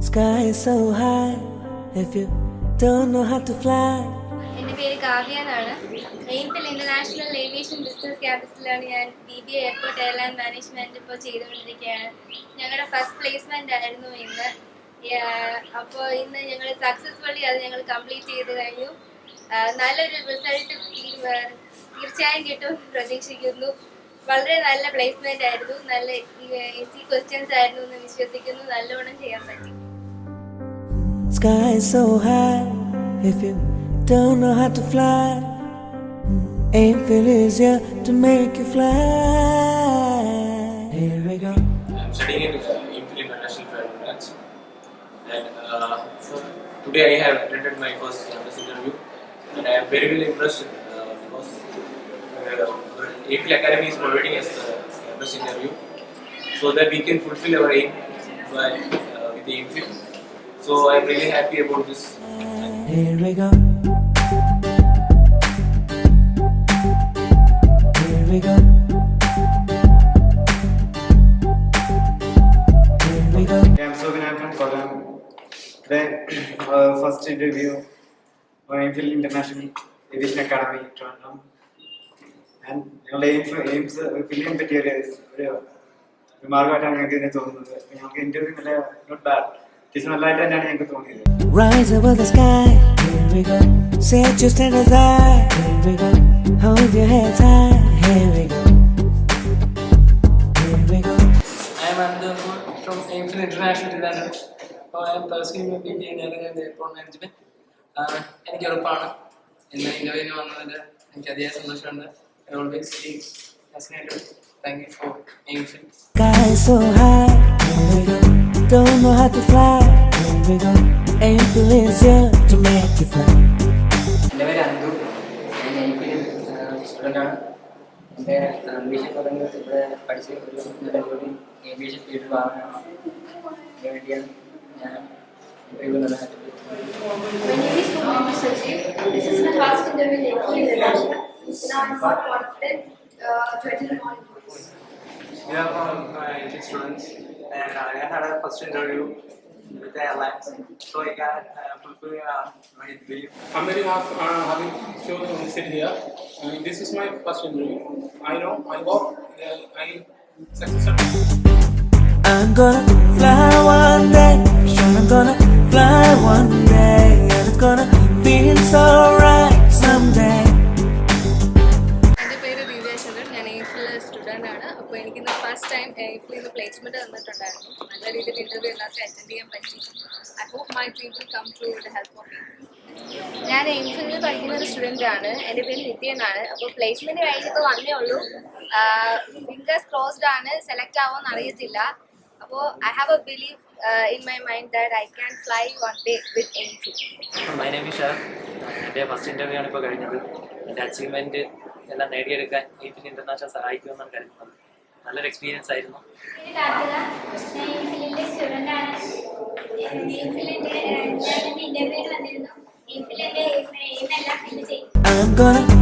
Sky is so high if you don't know how to fly. എൻ്റെ പേര് കാവ്യ എന്നാണ്. എയിംഫിൽ international aviation business ക്യാമ്പസിലാണ് ഞാൻ BBA airport airline management ഇപ്പോൾ ചെയ്തുകൊണ്ടിരിക്കുകയാണ്. ഞങ്ങളുടെ ഫസ്റ്റ് പ്ലേസ്മെന്റ് ആയിരുന്നു ഇന്ന്. അപ്പോൾ ഇന്ന് ഞങ്ങൾ സക്സസ്ഫുള്ളി അത് ഞങ്ങൾ കംപ്ലീറ്റ് ചെയ്ത് കഴിഞ്ഞു. നല്ലൊരു റിസൾട്ട് തീർച്ചയായും കിട്ടും പ്രതീക്ഷിക്കുന്നു. വളരെ നല്ല പ്ലേസ്മെന്റ് ആയിരുന്നു. നല്ല ഈസി ക്വസ്റ്റ്യൻസ് ആയിരുന്നു എന്ന് വിശ്വസിക്കുന്നു. നല്ലോണം ചെയ്യാൻ പറ്റി. Sky is so high if you don't know how to fly. Aimfil is here to make you fly. Here we go. I'm studying in Aimfil International Finance, and today I have attended my first campus interview, and I am very well impressed because Aimfil Academy is providing us the campus interview, so that we can fulfill our aim with the Aimfil. So I am really happy about this. Here we go. Here we go. Here we go. I'm Sobinan from Kollam. Today, first interview for Aimfil International Aviation Academy, Trondheim. And aims filling materials. മാർഗമായിട്ടാണ് ഞങ്ങൾക്ക് ഇതിനെ തോന്നുന്നത്. ഞങ്ങൾക്ക് interview നല്ല not bad നല്ലതായിട്ട് തന്നെയാണ് ഞങ്ങൾക്ക് തോന്നിയത്. Rise over the sky. Here we go. Set your standards high. Here we go. Hold your heads high. Here we go. Here we go. I am Anand from Aimfil International Designer. I am pursuing my BBA in Airline and Airport Management. എനിക്ക് എളുപ്പമാണ് ഇന്ന് ഇന്റർവ്യൂവിന് വന്നതിൽ എനിക്ക് അതിയായ സന്തോഷമുണ്ട്. I always feel fascinated. Thank you for Aimfil. Sky is so high. Here we go. Don't know how to fly. Here we go. Aimfil is here to make you fly. എൻ്റെ പേര് അന്തു. ഞാൻ Aimfil സ്റ്റുഡൻ്റാണ്. എൻ്റെ ambition പറയുന്നത് ഇവിടെ പഠിച്ച് ഒരു നല്ല ജോലി ഏവിയേഷൻ ഫീൽഡിൽ വാങ്ങാനാണ്. അതിന് വേണ്ടിയാണ് ഞാൻ ഇന്റർവ്യൂ നടത്തുന്നത്. My name is Kumar Saji. This is my first interview in Aimfil International. Now I'm more confident to attend more interviews. We are from Aimfil students, and I had a first interview with the airlines, so I can fulfill my dream. I'm very happy to sit here. This is my first interview. I hope I successful. I'm gonna fly one day. Sure, I'm gonna fly one day, and it's gonna feel so right someday. എൻ്റെ പേര് ദിവ്യാചന്ദ്രൻ. ഞാൻ എയിംഫിൽ student ആണ്. അപ്പോൾ എനിക്കിന്ന് first time എയിംഫിൽ നിന്ന് placement തന്നിട്ടുണ്ടായിരുന്നു. നല്ല രീതിയിൽ ഇൻ്റർവ്യൂ എല്ലാവർക്കും അറ്റൻഡ് ചെയ്യാൻ പറ്റി. I hope my dream will come true with the help of you. ഞാൻ എയിംഫിൽ പഠിക്കുന്ന ഒരു സ്റ്റുഡൻ്റ് ആണ്. എൻ്റെ പേര് നിത്യ എന്നാണ്. അപ്പോൾ പ്ലേസ്മെൻറ്റ് കഴിഞ്ഞിപ്പോൾ വന്നേ ഉള്ളൂ. ഫിംഗേഴ്സ് ക്രോസ്ഡ് ആണ്. സെലക്ട് ആവുമെന്ന് അറിയത്തില്ല. അപ്പോൾ I have A believe in my mind that I can fly one day with Aimfil. My name is Shah. എൻ്റെ ഫസ്റ്റ് ഇൻ്റർവ്യൂ ആണ് ഇപ്പോൾ കഴിഞ്ഞത്. എൻ്റെ അച്ചീവ്മെൻറ്റ് എല്ലാം നേടിയെടുക്കാൻ Aimfil ഇൻ്റർനാഷണൽ സഹായിക്കുമെന്നാണ് കരുതുന്നത്. നല്ലൊരു എക്സ്പീരിയൻസ് ആയിരുന്നു. I'm gonna